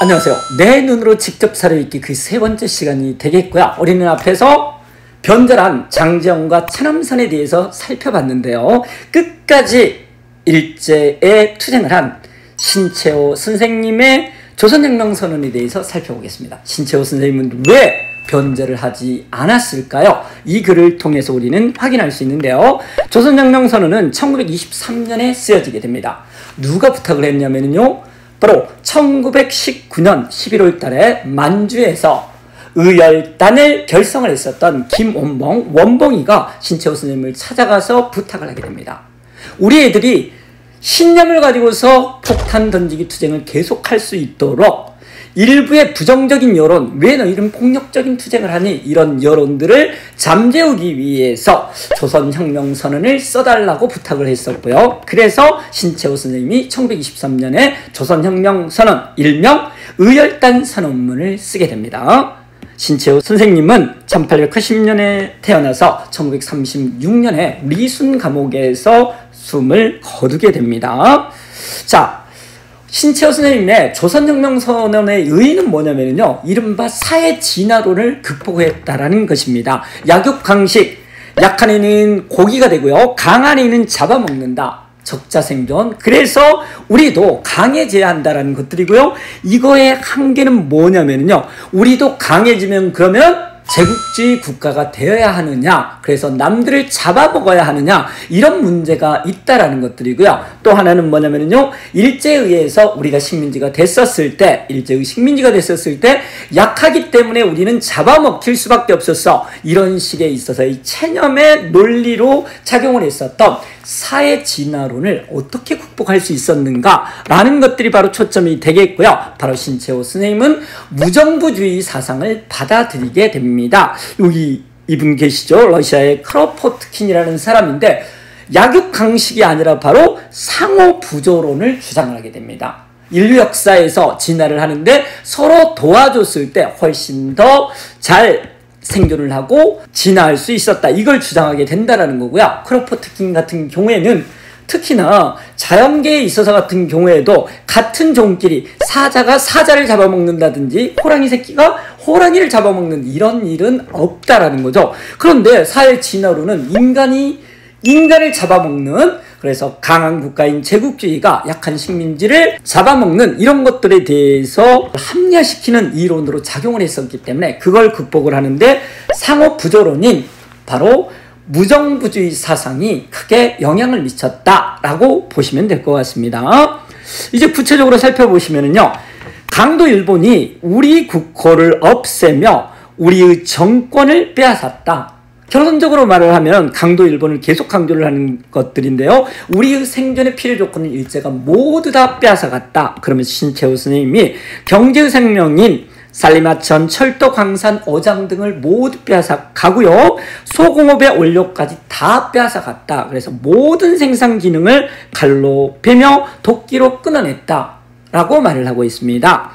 안녕하세요. 내 눈으로 직접 살아있기 그 세 번째 시간이 되겠고요. 우리 눈앞에서 변절한 장제원과 천암선에 대해서 살펴봤는데요. 끝까지 일제에 투쟁을 한 신채호 선생님의 조선혁명선언에 대해서 살펴보겠습니다. 신채호 선생님은 왜 변절을 하지 않았을까요? 이 글을 통해서 우리는 확인할 수 있는데요. 조선혁명선언은 1923년에 쓰여지게 됩니다. 누가 부탁을 했냐면요, 바로 1919년 11월 달에 만주에서 의열단을 결성을 했었던 김원봉, 원봉이가 신채호 선생님을 찾아가서 부탁을 하게 됩니다. 우리 애들이 신념을 가지고서 폭탄 던지기 투쟁을 계속할 수 있도록 일부의 부정적인 여론, 왜 너희는 폭력적인 투쟁을 하니? 이런 여론들을 잠재우기 위해서 조선혁명선언을 써달라고 부탁을 했었고요. 그래서 신채호 선생님이 1923년에 조선혁명선언, 일명 의열단 선언문을 쓰게 됩니다. 신채호 선생님은 1880년에 태어나서 1936년에 미순 감옥에서 숨을 거두게 됩니다. 자, 신채호 선생님의 조선혁명선언의 의의는 뭐냐면요, 이른바 사회 진화론을 극복했다라는 것입니다. 약육강식, 약한 이는 고기가 되고요, 강한 이는 잡아먹는다. 적자생존. 그래서 우리도 강해져야 한다라는 것들이고요. 이거의 한계는 뭐냐면요, 우리도 강해지면 그러면 제국주의 국가가 되어야 하느냐, 그래서 남들을 잡아먹어야 하느냐, 이런 문제가 있다라는 것들이고요. 또 하나는 뭐냐면요, 일제에 의해서 우리가 식민지가 됐었을 때, 일제의 식민지가 됐었을 때 약하기 때문에 우리는 잡아먹힐 수밖에 없었어. 이런 식에 있어서 이 체념의 논리로 작용을 했었던 사회 진화론을 어떻게 극복할 수 있었는가 라는 것들이 바로 초점이 되겠고요. 바로 신채호 선생님은 무정부주의 사상을 받아들이게 됩니다. 여기 이분 계시죠? 러시아의 크로포트킨이라는 사람인데 약육강식이 아니라 바로 상호부조론을 주장을 하게 됩니다. 인류 역사에서 진화를 하는데 서로 도와줬을 때 훨씬 더 잘 생존을 하고 진화할 수 있었다, 이걸 주장하게 된다라는 거고요. 크로포트킨 같은 경우에는 특히나 자연계에 있어서 같은 경우에도 같은 종끼리 사자가 사자를 잡아먹는다든지 호랑이 새끼가 호랑이를 잡아먹는 이런 일은 없다라는 거죠. 그런데 사회 진화론은 인간을 잡아먹는, 그래서 강한 국가인 제국주의가 약한 식민지를 잡아먹는 이런 것들에 대해서 합리화시키는 이론으로 작용을 했었기 때문에 그걸 극복을 하는데 상호부조론인 바로 무정부주의 사상이 크게 영향을 미쳤다라고 보시면 될 것 같습니다. 이제 구체적으로 살펴보시면요, 강도 일본이 우리 국호를 없애며 우리의 정권을 빼앗았다. 결론적으로 말을 하면 강도 일본을 계속 강조를 하는 것들인데요. 우리의 생존의 필요 조건을 일제가 모두 다 빼앗아갔다. 그러면 신채호 선생님이 경제의 생명인 산림하천, 철도, 광산, 어장 등을 모두 빼앗아가고요, 소공업의 원료까지 다 빼앗아갔다. 그래서 모든 생산 기능을 칼로 베며 도끼로 끊어냈다라고 말을 하고 있습니다.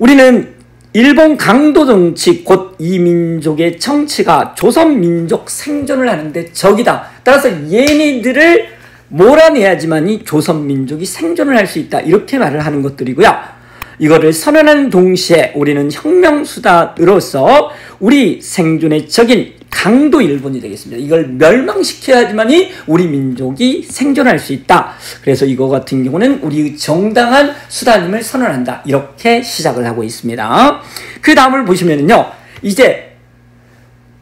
우리는 일본 강도 정치, 곧 이민족의 정치가 조선민족 생존을 하는데 적이다. 따라서 얘네들을 몰아내야지만이 조선민족이 생존을 할 수 있다. 이렇게 말을 하는 것들이고요. 이거를 선언하는 동시에 우리는 혁명수단으로서 우리 생존의 적인 강도 일본이 되겠습니다. 이걸 멸망시켜야지만이 우리 민족이 생존할 수 있다. 그래서 이거 같은 경우는 우리의 정당한 수단임을 선언한다. 이렇게 시작을 하고 있습니다. 그 다음을 보시면요, 이제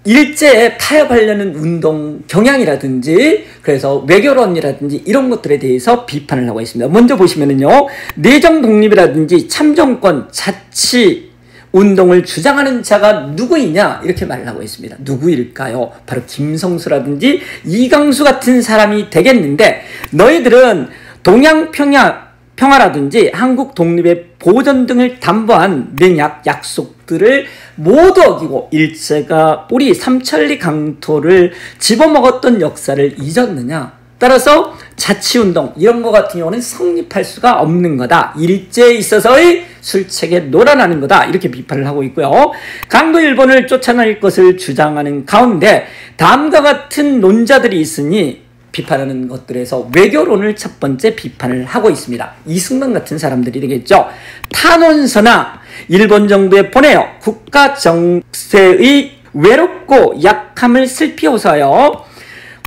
일제에 타협하려는 운동 경향이라든지, 그래서 외교론이라든지 이런 것들에 대해서 비판을 하고 있습니다. 먼저 보시면요, 내정 독립이라든지 참정권, 자치 운동을 주장하는 자가 누구이냐, 이렇게 말을 하고 있습니다. 누구일까요? 바로 김성수라든지 이강수 같은 사람이 되겠는데, 너희들은 동양평화라든지 한국 독립의 보전 등을 담보한 맹약 약속들을 모두 어기고 일제가 우리 삼천리 강토를 집어먹었던 역사를 잊었느냐? 따라서 자치운동 이런 거 같은 경우는 성립할 수가 없는 거다. 일제에 있어서의 술책에 놀아나는 거다. 이렇게 비판을 하고 있고요. 강도 일본을 쫓아낼 것을 주장하는 가운데 다음과 같은 논자들이 있으니 비판하는 것들에서 외교론을 첫 번째 비판을 하고 있습니다. 이승만 같은 사람들이 되겠죠. 탄원서나 일본 정부에 보내어 국가 정세의 외롭고 약함을 슬피워서요,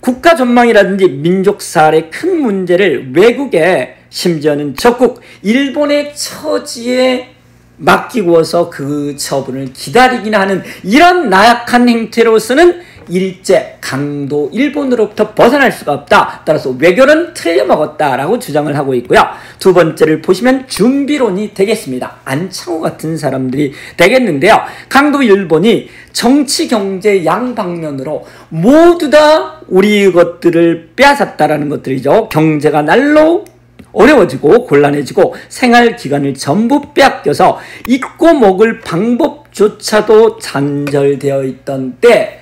국가 전망이라든지 민족사의 큰 문제를 외국에, 심지어는 적국 일본의 처지에 맡기고서 그 처분을 기다리기나 하는 이런 나약한 행태로서는 일제 강도 일본으로부터 벗어날 수가 없다. 따라서 외교는 틀려먹었다라고 주장을 하고 있고요. 두 번째를 보시면 준비론이 되겠습니다. 안창호 같은 사람들이 되겠는데요. 강도 일본이 정치, 경제 양방면으로 모두 다 우리 것들을 빼앗았다라는 것들이죠. 경제가 날로 어려워지고 곤란해지고 생활기관을 전부 빼앗겨서 입고 먹을 방법조차도 단절되어 있던 때,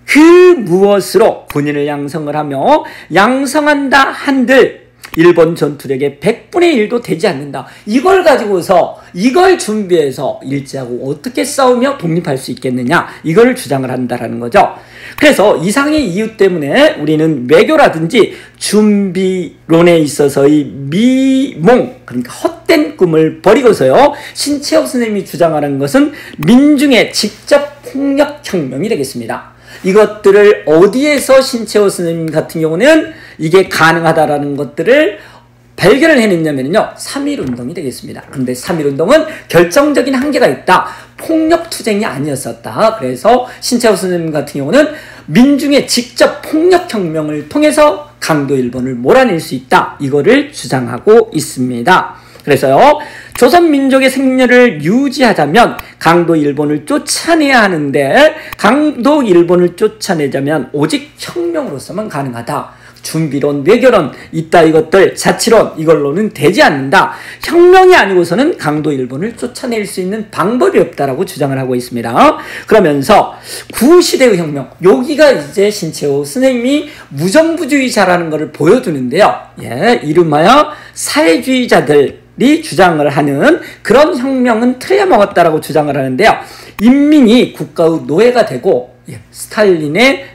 그 무엇으로 군인을 양성을 하며 양성한다 한들 일본 전투력의 100분의 1도 되지 않는다. 이걸 가지고서, 이걸 준비해서 일제하고 어떻게 싸우며 독립할 수 있겠느냐, 이걸 주장을 한다라는 거죠. 그래서 이상의 이유 때문에 우리는 외교라든지 준비론에 있어서의 미몽, 그러니까 헛된 꿈을 버리고서요, 신채호 선생님이 주장하는 것은 민중의 직접 폭력혁명이 되겠습니다. 이것들을 어디에서 신채호 선생님 같은 경우는 이게 가능하다라는 것들을 발견을 해냈냐면요, 3.1운동이 되겠습니다. 그런데 3.1운동은 결정적인 한계가 있다. 폭력투쟁이 아니었었다. 그래서 신채호 선생님 같은 경우는 민중의 직접 폭력혁명을 통해서 강도 일본을 몰아낼 수 있다. 이거를 주장하고 있습니다. 그래서요, 조선민족의 생년을 유지하자면 강도 일본을 쫓아내야 하는데, 강도 일본을 쫓아내자면 오직 혁명으로서만 가능하다. 준비론, 외교론, 이따 이것들 자치론, 이걸로는 되지 않는다. 혁명이 아니고서는 강도 일본을 쫓아낼 수 있는 방법이 없다라고 주장을 하고 있습니다. 그러면서 구시대의 혁명, 여기가 이제 신채호 선생님이 무정부주의자라는 것을 보여주는데요. 예, 이름하여 사회주의자들이 주장을 하는 그런 혁명은 틀려먹었다라고 주장을 하는데요. 인민이 국가의 노예가 되고, 스탈린의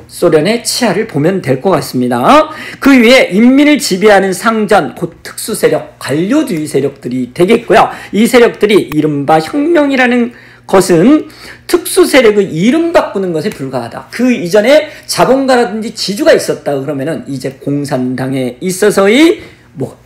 소련의 치하를 보면 될 것 같습니다. 그 위에 인민을 지배하는 상전, 곧 특수세력, 관료주의 세력들이 되겠고요. 이 세력들이 이른바 혁명이라는 것은 특수세력의 이름 바꾸는 것에 불과하다. 그 이전에 자본가라든지 지주가 있었다 그러면은 이제 공산당에 있어서의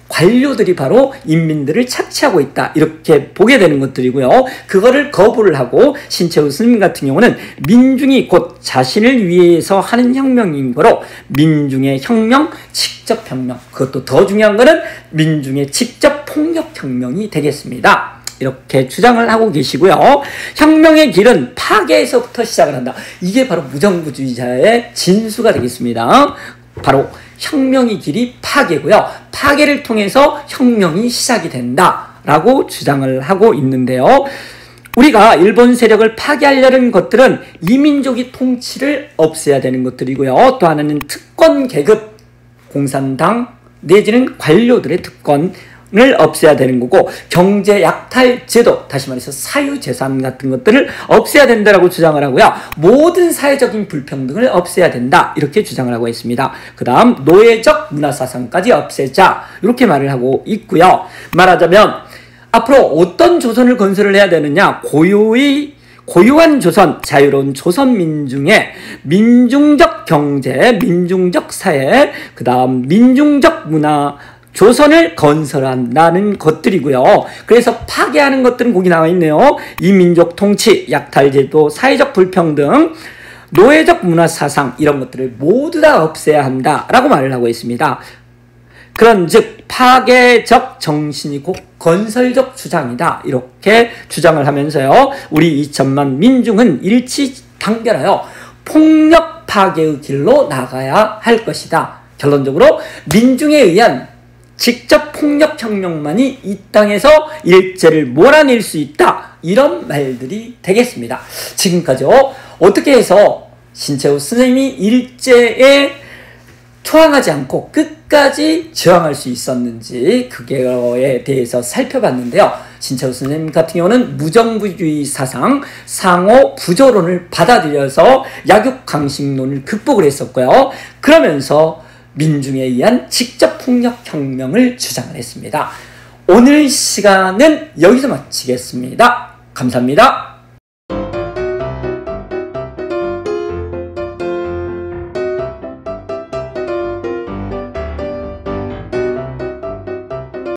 관료들이 바로 인민들을 착취하고 있다, 이렇게 보게 되는 것들이고요. 그거를 거부를 하고 신채호 스님 같은 경우는 민중이 곧 자신을 위해서 하는 혁명인 거로 민중의 혁명, 직접 혁명, 그것도 더 중요한 거는 민중의 직접 폭력혁명이 되겠습니다. 이렇게 주장을 하고 계시고요. 혁명의 길은 파괴에서부터 시작을 한다. 이게 바로 무정부주의자의 진수가 되겠습니다. 바로 혁명의 길이 파괴고요. 파괴를 통해서 혁명이 시작이 된다라고 주장을 하고 있는데요. 우리가 일본 세력을 파괴하려는 것들은 이민족이 통치를 없애야 되는 것들이고요. 또 하나는 특권 계급, 공산당 내지는 관료들의 특권을 없애야 되는 거고, 경제 약탈 제도, 다시 말해서 사유재산 같은 것들을 없애야 된다라고 주장을 하고요. 모든 사회적인 불평등을 없애야 된다, 이렇게 주장을 하고 있습니다. 그 다음 노예적 문화사상까지 없애자, 이렇게 말을 하고 있고요. 말하자면 앞으로 어떤 조선을 건설을 해야 되느냐, 고유한 조선, 자유로운 조선 민중의 민중적 경제, 민중적 사회, 그 다음 민중적 문화, 조선을 건설한다는 것들이고요. 그래서 파괴하는 것들은 거기 나와 있네요. 이민족 통치, 약탈제도, 사회적 불평등, 노예적 문화사상, 이런 것들을 모두 다 없애야 한다라고 말을 하고 있습니다. 그런즉 파괴적 정신이 곧 건설적 주장이다, 이렇게 주장을 하면서요, 우리 2천만 민중은 일치단결하여 폭력 파괴의 길로 나가야 할 것이다. 결론적으로 민중에 의한 직접 폭력혁명만이 이 땅에서 일제를 몰아낼 수 있다, 이런 말들이 되겠습니다. 지금까지요, 어떻게 해서 신채호 선생님이 일제에 초항하지 않고 끝까지 저항할 수 있었는지, 그거에 대해서 살펴봤는데요. 진채호 선생님 같은 경우는 무정부주의 사상, 상호 부조론을 받아들여서 약육강식론을 극복을 했었고요. 그러면서 민중에 의한 직접폭력혁명을 주장을 했습니다. 오늘 시간은 여기서 마치겠습니다. 감사합니다.